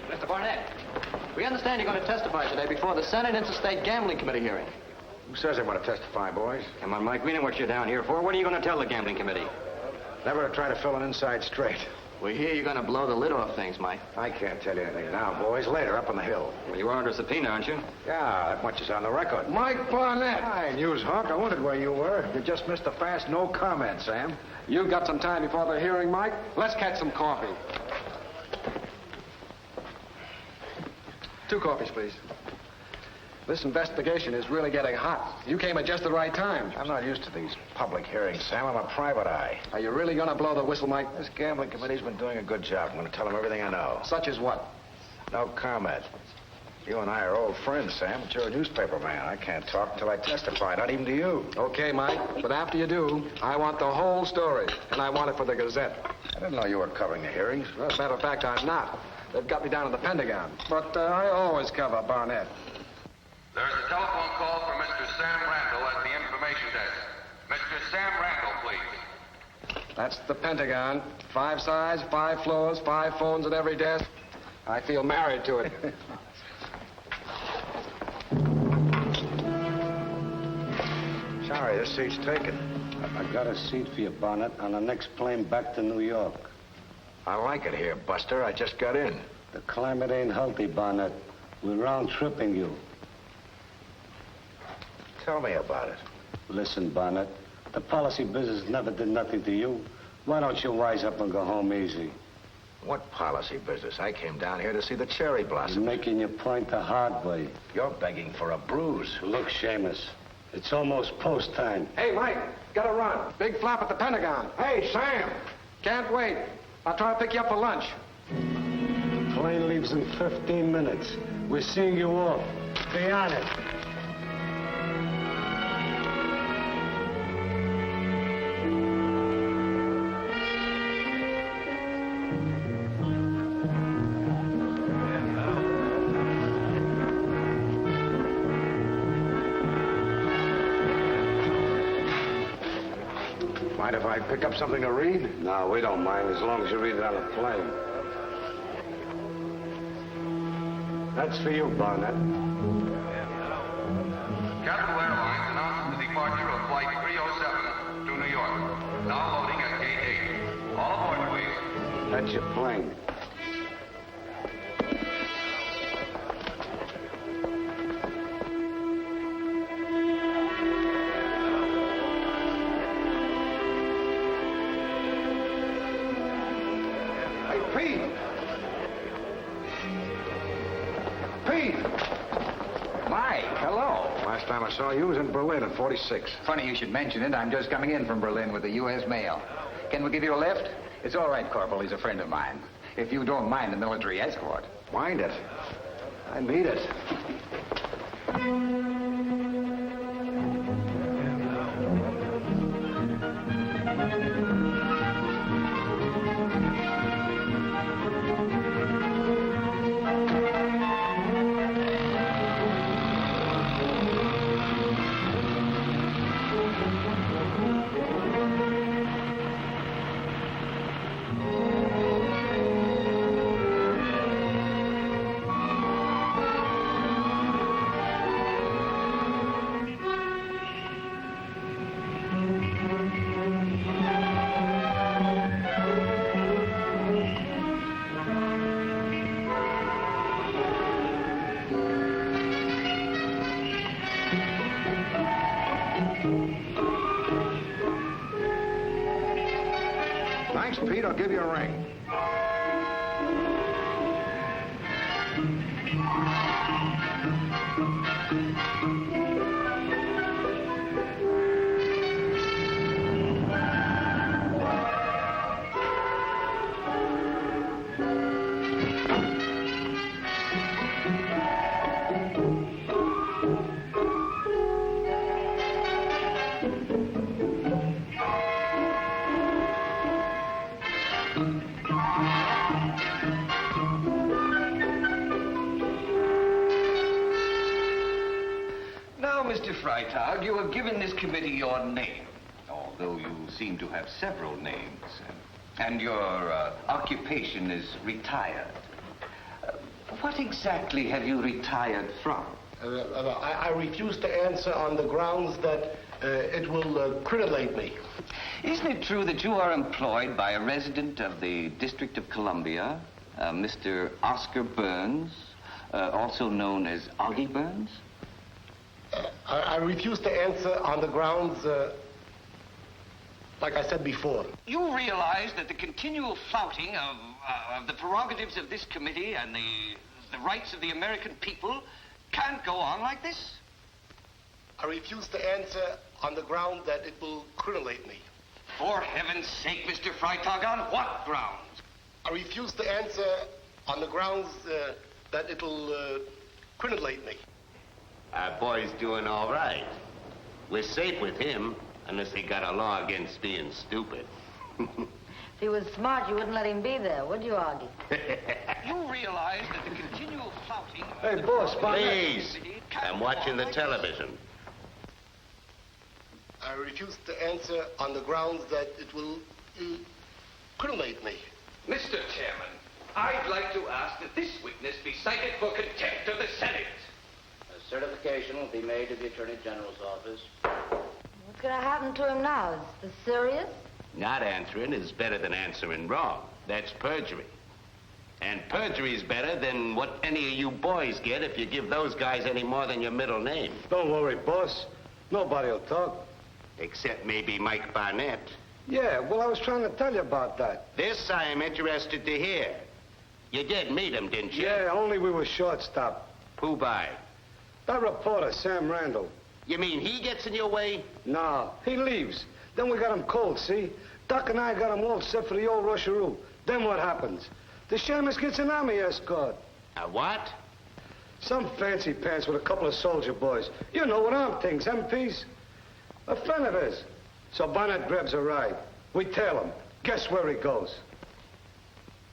Mr. Barnett, we understand you're going to testify today before the Senate Interstate Gambling Committee hearing. Who says they want to testify, boys? Come on, Mike, we know what you're down here for. What are you going to tell the Gambling Committee? Never to try to fill an inside straight. We hear you're going to blow the lid off things, Mike. I can't tell you anything now, boys. Later, up on the hill. Well, you are under subpoena, aren't you? Yeah, that much is on the record. Mike Barnett. Hi, news hawk. I wondered where you were. You just missed the fast no comment, Sam. You've got some time before the hearing, Mike. Let's catch some coffee. 2 coffees, please. This investigation is really getting hot. You came at just the right time. I'm not used to these public hearings, Sam. I'm a private eye. Are you really going to blow the whistle, Mike? This gambling committee's been doing a good job. I'm going to tell them everything I know. Such as what? No comment. You and I are old friends, Sam, but you're a newspaper man. I can't talk until I testify, not even to you. Okay, Mike, but after you do, I want the whole story, and I want it for the Gazette. I didn't know you were covering the hearings. Well, as a matter of fact, I'm not. They've got me down at the Pentagon. But I always cover Barnett. There's a telephone call from Mr. Sam Randall at the information desk. Mr. Sam Randall, please. That's the Pentagon. 5 sides, 5 floors, 5 phones at every desk. I feel married to it. Sorry, this seat's taken. I got a seat for you, Barnett, on the next plane back to New York. I like it here, Buster. I just got in. The climate ain't healthy, Barnett. We're round-tripping you. Tell me about it. Listen, Barnett, the policy business never did nothing to you. Why don't you rise up and go home easy? What policy business? I came down here to see the cherry blossom. You're making your point the hard way. You're begging for a bruise. Look, Seamus, it's almost post time. Hey, Mike, gotta run. Big flap at the Pentagon. Hey, Sam! Can't wait. I'll try to pick you up for lunch. The plane leaves in 15 minutes. We're seeing you off. Stay on it. Mind if I pick up something to read? No, we don't mind, as long as you read it on the plane. That's for you, Barnett. Capital Airlines announces the departure of Flight 307 to New York. Now loading at Gate 8. All aboard, please. That's your plane. Pete! Pete! Mike, hello. Last time I saw you was in Berlin in 46. Funny you should mention it. I'm just coming in from Berlin with the U.S. mail. Can we give you a lift? It's all right, Corporal. He's a friend of mine. If you don't mind the military escort. Mind it. I need it. thanks, Pete. I'll give you a ring. Now, Mr. Freitag, you have given this committee your name, although you seem to have several names. And your occupation is retired. What exactly have you retired from? I refuse to answer on the grounds that it will criticize me. Isn't it true that you are employed by a resident of the District of Columbia, Mr. Oscar Burns, also known as Augie Burns? I refuse to answer on the grounds, like I said before. You realize that the continual flouting of the prerogatives of this committee and the rights of the American people can't go on like this? I refuse to answer on the ground that it will criticize me. For heaven's sake, Mr. Freitag, on what grounds? I refuse to answer on the grounds that it'll criticize me. Our boy's doing all right. We're safe with him, unless they got a law against being stupid. If he was smart, you wouldn't let him be there, would you, Augie? You realize that the continual flouting... Hey, boss, Please, I'm watching the television. I refuse to answer on the grounds that it will criticize me. Mr. Chairman, I'd like to ask that this witness be cited for contempt of the Senate. A certification will be made to the Attorney General's office. What's going to happen to him now? Is this serious? Not answering is better than answering wrong. That's perjury. And perjury's better than what any of you boys get if you give those guys any more than your middle name. Don't worry, boss. Nobody'll talk. Except maybe Mike Barnett. Yeah, well, I was trying to tell you about that. This I am interested to hear. You did meet him, didn't you? Yeah, only we were short-stopped. Who by? That reporter, Sam Randall. You mean he gets in your way? No, he leaves. Then we got him cold, see? Doc and I got him all set for the old rusheroo. Then what happens? The shamus gets an army escort. A what? Some fancy pants with a couple of soldier boys. You know what armed things, MPs. A friend of his. So Barnett grabs a ride. We tail him. Guess where he goes?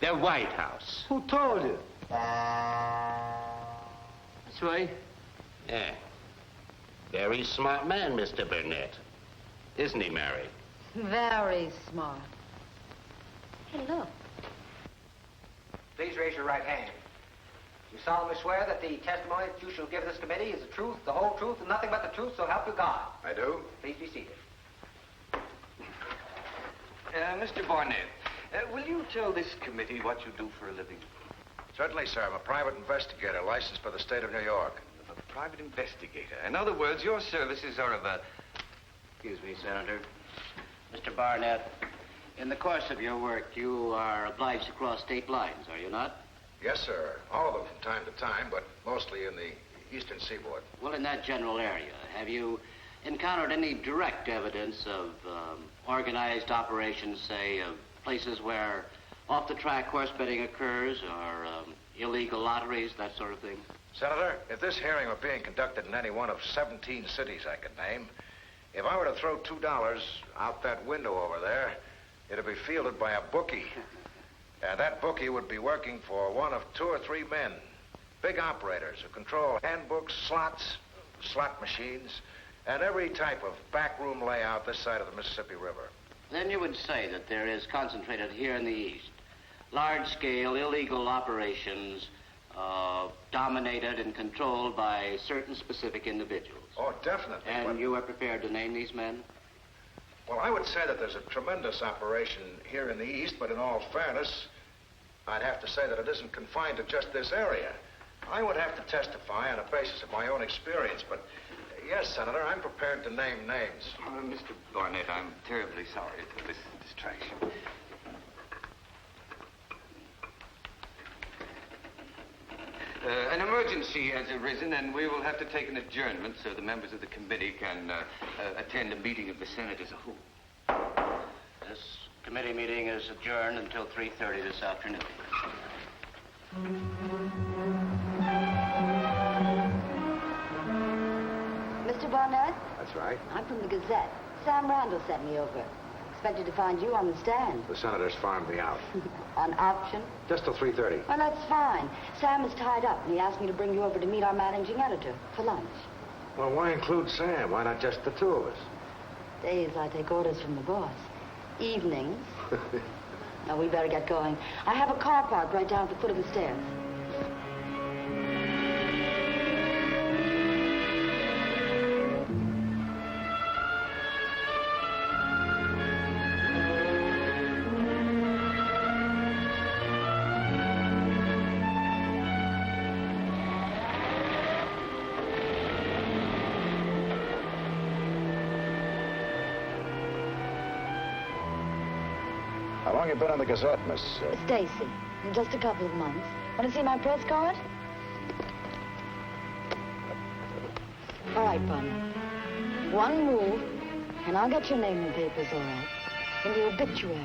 The White House. Who told you? That's right. Yeah. Very smart man, Mr. Burnett. Isn't he, Mary? Very smart. Hey, look. Please raise your right hand. You solemnly swear that the testimony that you shall give this committee is the truth, the whole truth, and nothing but the truth, so help you God. I do. Please be seated. Mr. Barnett, will you tell this committee what you do for a living? Certainly, sir. I'm a private investigator licensed by the state of New York. A private investigator. In other words, your services are of a... Excuse me, Senator. Mr. Barnett, in the course of your work, you are obliged to cross state lines, are you not? Yes, sir. All of them from time to time, but mostly in the eastern seaboard. Well, in that general area, have you encountered any direct evidence of organized operations, say, of places where off-the-track horse betting occurs or illegal lotteries, that sort of thing? Senator, if this hearing were being conducted in any one of 17 cities I could name, if I were to throw $2 out that window over there, it'd be fielded by a bookie. And that bookie would be working for one of 2 or 3 men, big operators who control handbooks, slots, slot machines, and every type of backroom layout this side of the Mississippi River. Then you would say that there is concentrated here in the East large-scale illegal operations dominated and controlled by certain specific individuals. Oh, definitely. And you are prepared to name these men? Well, I would say that there's a tremendous operation here in the East, but in all fairness, I'd have to say that it isn't confined to just this area. I would have to testify on the basis of my own experience, but yes, Senator, I'm prepared to name names. Mr. Barnett, I'm terribly sorry for this distraction. An emergency has arisen, and we will have to take an adjournment so the members of the committee can attend a meeting of the Senate as a whole. This committee meeting is adjourned until 3:30 this afternoon. Mr. Barnett, That's right. I'm from the Gazette. Sam Randall sent me over. Expected to find you on the stand. The senators farmed me out. On option? Just till 3:30. Well, that's fine. Sam is tied up, and he asked me to bring you over to meet our managing editor for lunch. Well, why include Sam? Why not just the two of us? Days I take orders from the boss. Evenings. Now, we better get going. I have a car parked right down at the foot of the stairs. How long you been on the Gazette, Miss... Stacy, in just a couple of months. Want to see my press card? All right, Barnett. One move, and I'll get your name in the papers, all right? In the obituary.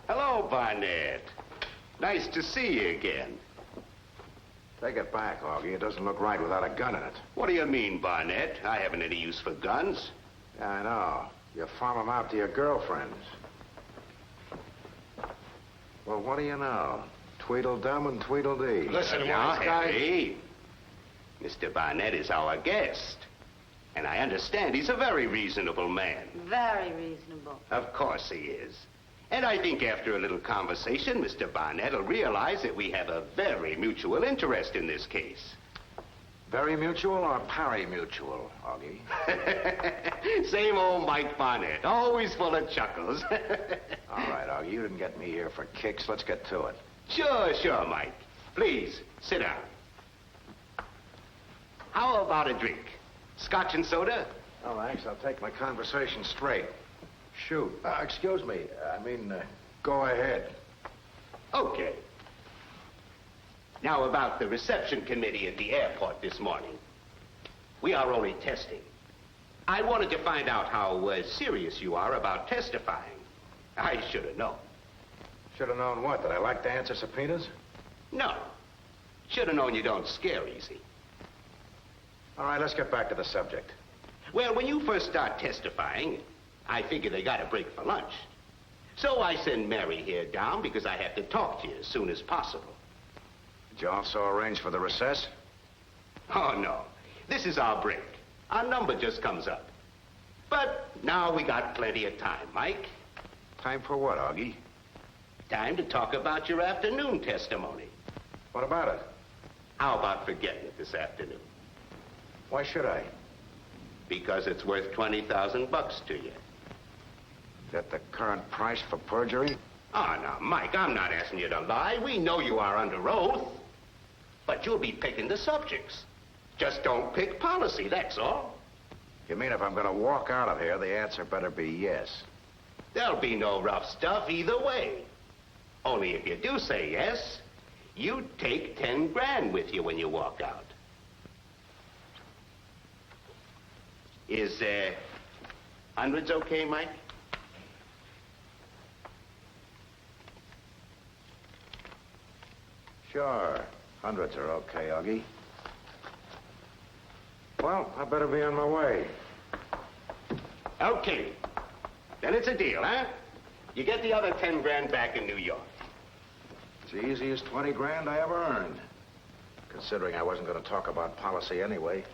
Hello, Barnett. Nice to see you again. Take it back, Augie. It doesn't look right without a gun in it. What do you mean, Barnett? I haven't any use for guns. Yeah, I know. You farm them out to your girlfriends. Well, what do you know? Tweedledum and Tweedledee. Listen, Now, wise guy. Henry, Mr. Barnett is our guest. And I understand he's a very reasonable man. Very reasonable. Of course he is. And I think after a little conversation, Mr. Barnett will realize that we have a very mutual interest in this case. Very mutual or pari-mutual, Augie? Same old Mike Barnett, always full of chuckles. All right, Augie, you didn't get me here for kicks. Let's get to it. Sure, Mike. Please, sit down. How about a drink? Scotch and soda? Oh, thanks. I'll take my conversation straight. Shoot. Excuse me. Go ahead. Okay. Now about the reception committee at the airport this morning. We are only testing. I wanted to find out how serious you are about testifying. I should have known. Should have known what? That I like to answer subpoenas? No. Should have known you don't scare easy. All right, let's get back to the subject. Well, when you first start testifying, I figure they got a break for lunch. So I send Mary here down because I have to talk to you as soon as possible. Did you also arrange for the recess? Oh, no. This is our break. Our number just comes up. But now we got plenty of time, Mike. Time for what, Augie? Time to talk about your afternoon testimony. What about it? How about forgetting it this afternoon? Why should I? Because it's worth $20,000 to you. Is that the current price for perjury? Oh, now, Mike, I'm not asking you to lie. We know you are under oath. But you'll be picking the subjects. Just don't pick policy, that's all. You mean if I'm going to walk out of here, the answer better be yes? There'll be no rough stuff either way. Only if you do say yes, you take 10 grand with you when you walk out. Is, hundreds okay, Mike? Sure. Hundreds are okay, Augie. Well, I better be on my way. Okay. Then it's a deal, huh? You get the other 10 grand back in New York. It's the easiest 20 grand I ever earned. Considering I wasn't going to talk about policy anyway.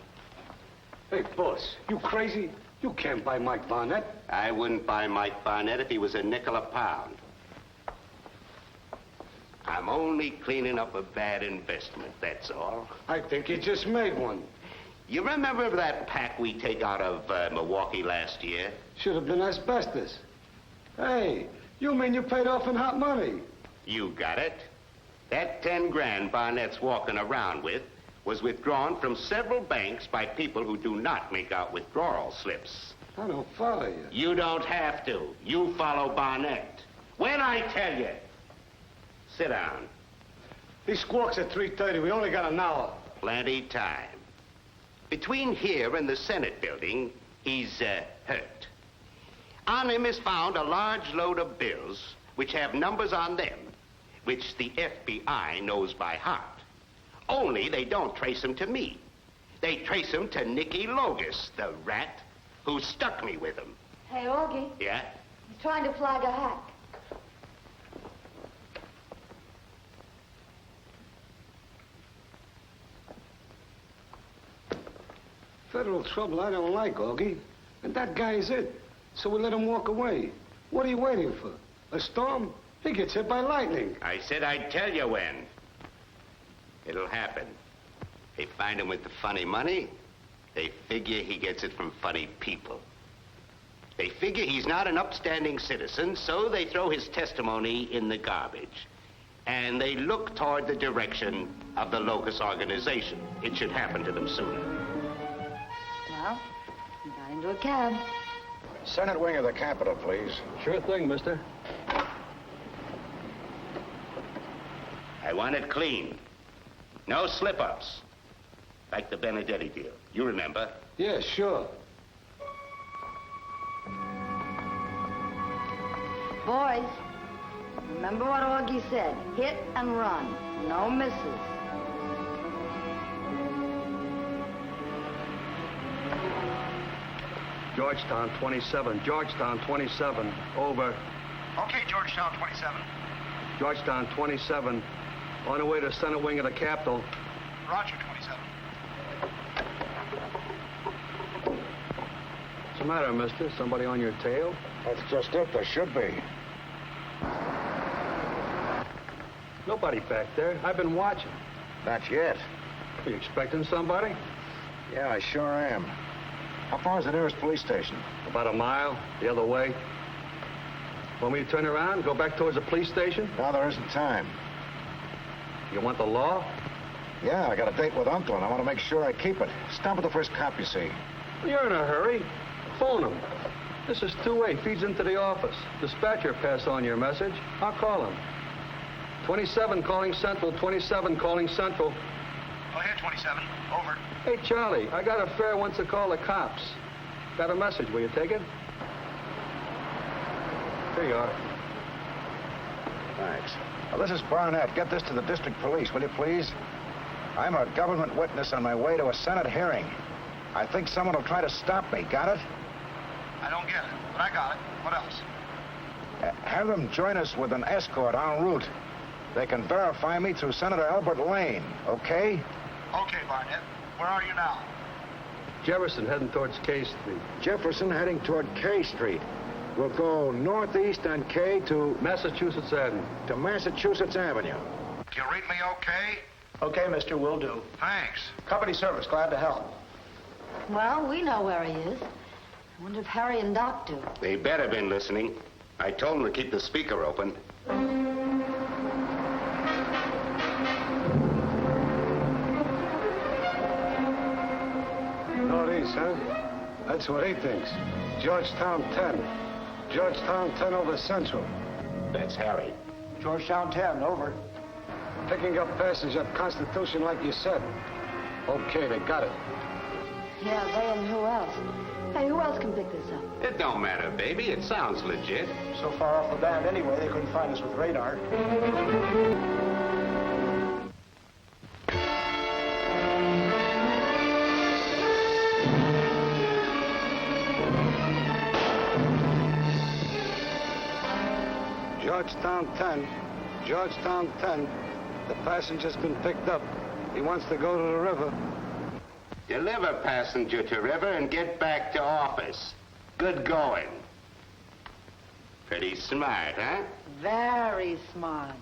Hey, boss, you crazy? You can't buy Mike Barnett. I wouldn't buy Mike Barnett if he was a nickel a pound. I'm only cleaning up a bad investment, that's all. I think you just made one. You remember that pack we take out of Milwaukee last year? Should have been asbestos. Hey, you mean you paid off in hot money? You got it. That 10 grand Barnett's walking around with was withdrawn from several banks by people who do not make out withdrawal slips. I don't follow you. You don't have to. You follow Barnett. When I tell you. Sit down. He squawks at 3:30. We only got an hour. Plenty time. Between here and the Senate building, he's hurt. On him is found a large load of bills which have numbers on them, which the FBI knows by heart. Only they don't trace them to me. They trace them to Nicky Logus, the rat, who stuck me with them. Hey, Augie. Yeah? He's trying to flag a hack. Federal trouble I don't like, Augie. And that guy is it. So we let him walk away. What are you waiting for? A storm? He gets hit by lightning. I said I'd tell you when. It'll happen. They find him with the funny money. They figure he gets it from funny people. They figure he's not an upstanding citizen, so they throw his testimony in the garbage. And they look toward the direction of the Locus organization. It should happen to them sooner. Well, he got into a cab. Senate wing of the Capitol, please. Sure thing, mister. I want it clean. No slip-ups. Like the Benedetti deal. You remember? Yeah, sure. Boys, remember what Augie said. Hit and run. No misses. Georgetown 27. Georgetown 27. Over. Okay, Georgetown 27. Georgetown 27. On the way to Senate wing of the Capitol. Roger, 27. What's the matter, mister? Somebody on your tail? That's just it. There should be. Nobody back there. I've been watching. Not yet. Are you expecting somebody? Yeah, I sure am. How far is the nearest police station? About a mile, the other way. Want me to turn around and go back towards the police station? No, there isn't time. You want the law? Yeah, I got a date with Uncle, and I want to make sure I keep it. Stop at the first cop you see. Well, you're in a hurry. Phone him. This is two-way, feeds into the office. Dispatcher pass on your message. I'll call him. 27 calling Central, 27 calling Central. Go ahead, 27. Over. Hey, Charlie, I got a fare once to call the cops. Got a message, will you take it? Here you are. Thanks. Now, this is Barnett. Get this to the district police, will you please? I'm a government witness on my way to a Senate hearing. I think someone will try to stop me. Got it? I don't get it, but I got it. What else? Have them join us with an escort en route. They can verify me through Senator Albert Lane, okay? Okay, Barnett. Where are you now? Jefferson heading towards K Street. Jefferson heading toward K Street. We'll go northeast on K to... Massachusetts Avenue. To Massachusetts Avenue. Can you read me okay? Okay, mister, will do. Thanks. Company service, glad to help. Well, we know where he is. I wonder if Harry and Doc do. They better been listening. I told them to keep the speaker open. Northeast, huh? That's what he thinks. Georgetown 10. Georgetown 10 over Central. That's Harry. Georgetown 10, over. Picking up passengers at Constitution like you said. Okay, they got it. Yeah, they and who else? Hey, who else can pick this up? It don't matter, baby. It sounds legit. So far off the band anyway, they couldn't find us with radar. Georgetown 10. Georgetown 10. The passenger's been picked up. He wants to go to the river. Deliver passenger to river and get back to office. Good going. Pretty smart, huh? Very smart.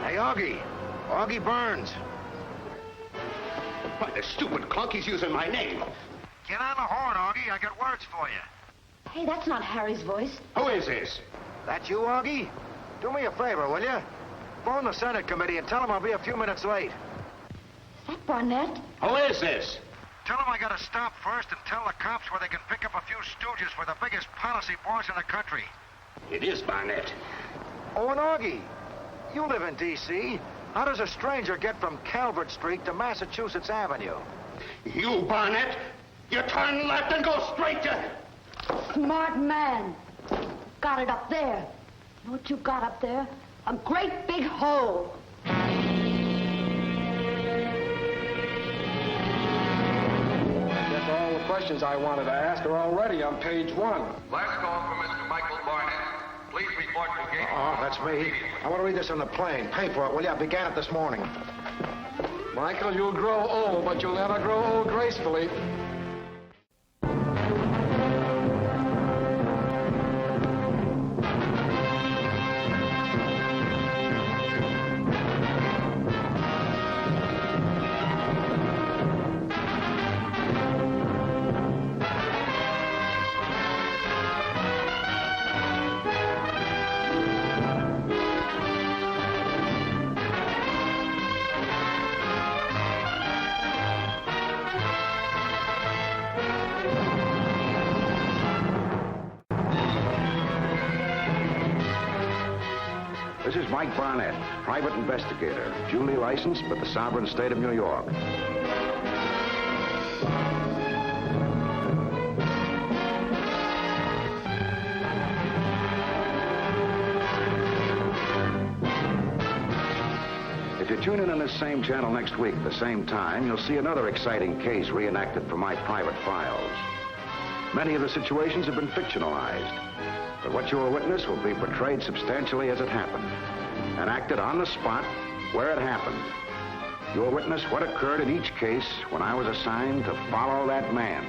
Hey, Augie. Augie Burns. Why, the stupid clunk, he's using my name. Get on the horn, Augie. I got words for you. Hey, that's not Harry's voice. Who is this? That you, Augie? Do me a favor, will you? Phone the Senate committee and tell them I'll be a few minutes late. That Barnett? Who is this? Tell them I gotta stop first and tell the cops where they can pick up a few stooges for the biggest policy boss in the country. It is Barnett. Oh, and Augie, you live in D.C. How does a stranger get from Calvert Street to Massachusetts Avenue? You, Barnett, you turn left and go straight to... Smart man. Got it up there. Know what you got up there? A great big hole. I guess all the questions I wanted to ask are already on page 1. Last call for Mr. Michael Barnett. Please report to gate. Oh, that's me. I want to read this on the plane. Pay for it, will you? I began it this morning. Michael, you'll grow old, but you'll never grow old gracefully. This is Mike Barnett, private investigator, duly licensed with the sovereign state of New York. If you tune in on this same channel next week at the same time, you'll see another exciting case reenacted from my private files. Many of the situations have been fictionalized, but what you will witness will be portrayed substantially as it happened and acted on the spot where it happened. You'll witness what occurred in each case when I was assigned to follow that man.